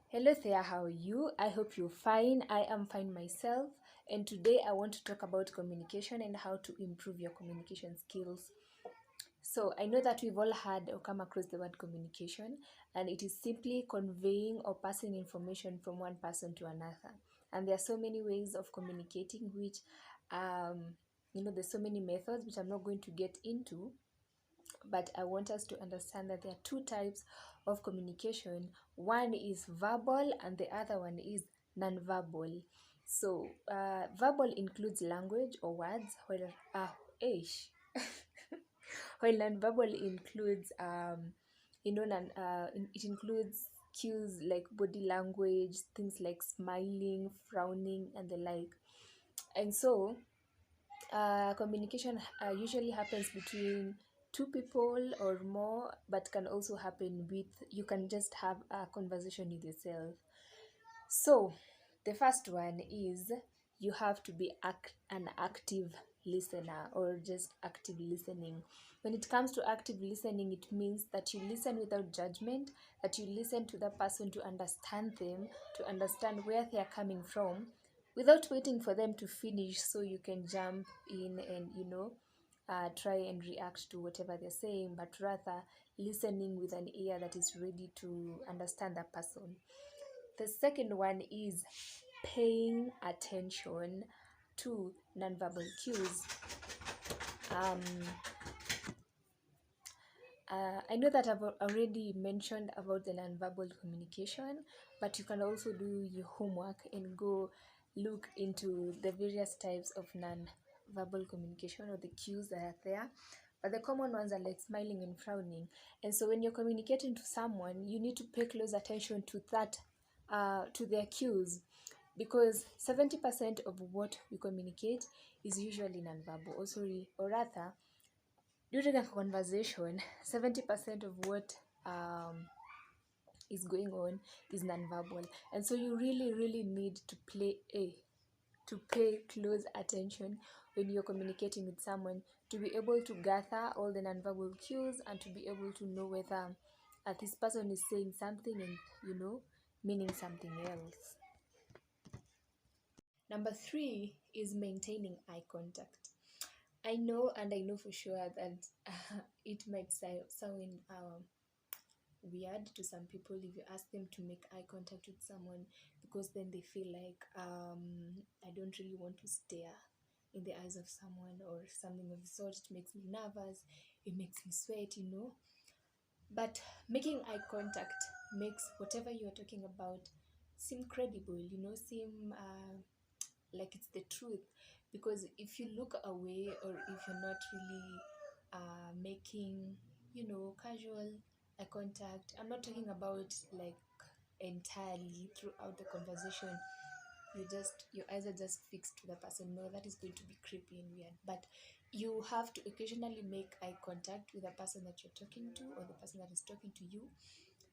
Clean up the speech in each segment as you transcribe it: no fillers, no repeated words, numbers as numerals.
Hello there, how are you? I hope you're fine. I am fine myself. And today I want to talk about communication and how to improve your communication skills. So, I know that we've all had or come across the word communication, and it is simply conveying or passing information from one person to another. And there are so many ways of communicating, which, there's so many methods, which I'm not going to get into, but I want us to understand that there are two types of communication. One is verbal, and the other one is non-verbal. So, verbal includes language or words, while ish, while non-verbal includes it includes cues like body language, things like smiling, frowning, and the like. And so, communication usually happens between two people or more, but can also happen with you can just have a conversation with yourself. So, the first one is you have to be an active listener or just active listening. When it comes to active listening, it means that you listen without judgment, that you listen to the person to understand them, to understand where they are coming from, without waiting for them to finish so you can jump in and, try and react to whatever they're saying, but rather listening with an ear that is ready to understand that person. The second one is paying attention to nonverbal cues. Um, I know that I've already mentioned about the nonverbal communication, but you can also do your homework and go look into the various types of nonverbal communication or the cues that are there. But the common ones are like smiling and frowning. And so when you're communicating to someone, you need to pay close attention to that, to their cues, because 70% of what we communicate is usually nonverbal, or rather, during a conversation, 70% of what is going on is nonverbal. And so you really, really need to pay close attention when you're communicating with someone, to be able to gather all the nonverbal cues and to be able to know whether this person is saying something and meaning something else. Number three is maintaining eye contact. I know for sure that it might sound weird to some people if you ask them to make eye contact with someone, because then they feel like, I don't really want to stare in the eyes of someone or something of the sort. It makes me nervous, it makes me sweat. But making eye contact makes whatever you're talking about seem credible, seem like it's the truth. Because if you look away, or if you're not really making casual eye contact, I'm not talking about like entirely throughout the conversation, your eyes are just fixed to the person, no, that is going to be creepy and weird. But you have to occasionally make eye contact with the person that you're talking to, or the person that is talking to you,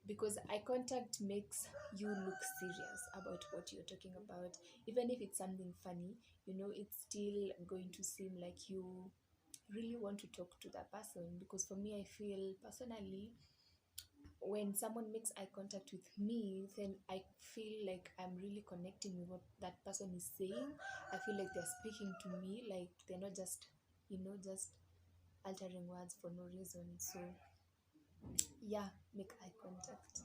because eye contact makes you look serious about what you're talking about. Even if it's something funny, it's still going to seem like you really want to talk to that person. Because for me, I feel personally, when someone makes eye contact with me, then I feel like I'm really connecting with what that person is saying. I feel like they're speaking to me, like they're not just altering words for no reason. So yeah, make eye contact.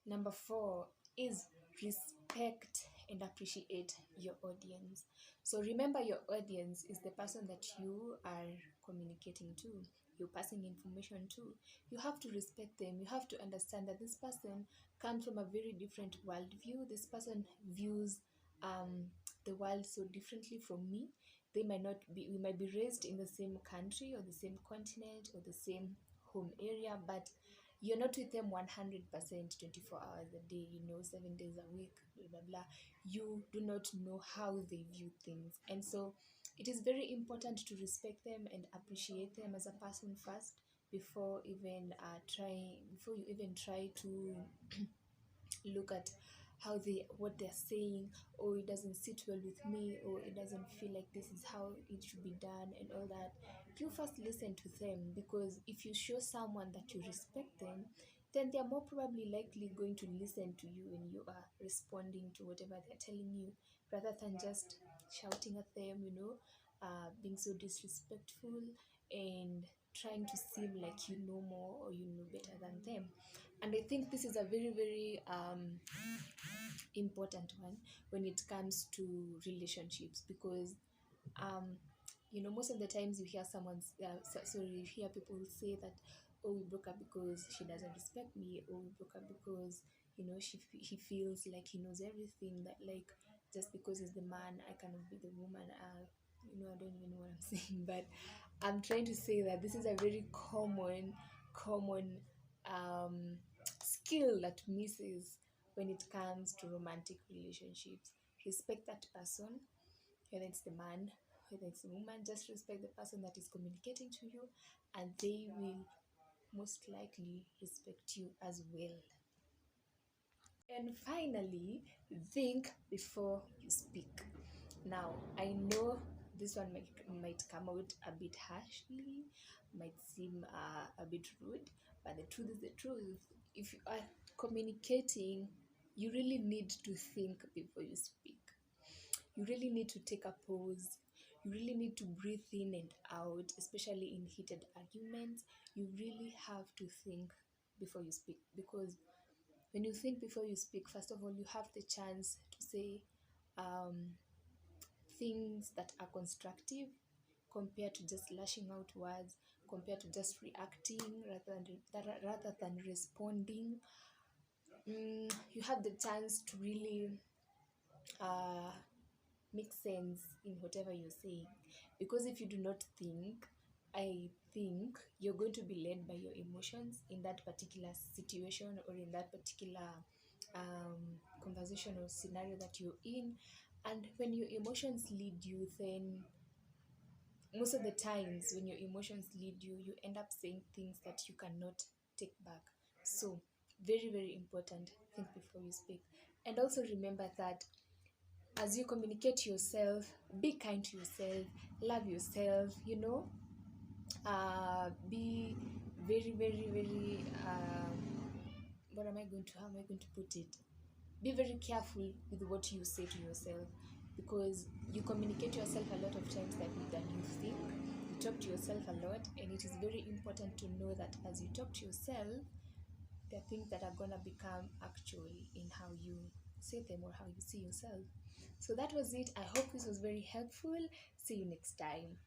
Number four is respect and appreciate your audience. So remember, your audience is the person that you are communicating to, you're passing information to. You have to respect them. You have to understand that this person comes from a very different worldview. This person views the world so differently from me. We might be raised in the same country or the same continent or the same home area, but you're not with them 100% 24 hours a day, 7 days a week, blah blah blah. You do not know how they view things. And so it is very important to respect them and appreciate them as a person first, before you even try to look at what they're saying, or it doesn't sit well with me, or it doesn't feel like this is how it should be done and all that. You first listen to them, because if you show someone that you respect them, then they are more probably likely going to listen to you when you are responding to whatever they're telling you, rather than just shouting at them, being so disrespectful and trying to seem like you know more or you know better than them. And I think this is a very, very important one when it comes to relationships, because most of the times you hear you hear people say that, oh, we broke up because she doesn't respect me, or we broke up because he feels like he knows everything, that like just because he's the man I cannot be the woman. I don't even know what I'm saying, but I'm trying to say that this is a very common um, skill that misses when it comes to romantic relationships. Respect that person, whether it's the man, whether it's the woman, just respect the person that is communicating to you, and they will most likely respect you as well. And finally, think before you speak. Now, I know this one might come out a bit harshly, might seem a bit rude, but the truth is the truth. If you are communicating, you really need to think before you speak. You really need to take a pause. You really need to breathe in and out, especially in heated arguments. You really have to think before you speak, because when you think before you speak, first of all, you have the chance to say um, things that are constructive, compared to just lashing out words, compared to just reacting rather than responding. You have the chance to really uh, make sense in whatever you're saying, because if you do not think, I think you're going to be led by your emotions in that particular situation, or in that particular conversation or scenario that you're in. And when your emotions lead you, then most of the times when your emotions lead you, you end up saying things that you cannot take back. So very, very important, think before you speak. And also remember that as you communicate to yourself, be kind to yourself, love yourself, be very, very, very, how am I going to put it? Be very careful with what you say to yourself, because you communicate to yourself a lot of times than you think. You talk to yourself a lot, and it is very important to know that as you talk to yourself, there are things that are gonna become actual in how you say them or how you see yourself. So that was it. I hope this was very helpful. See you next time.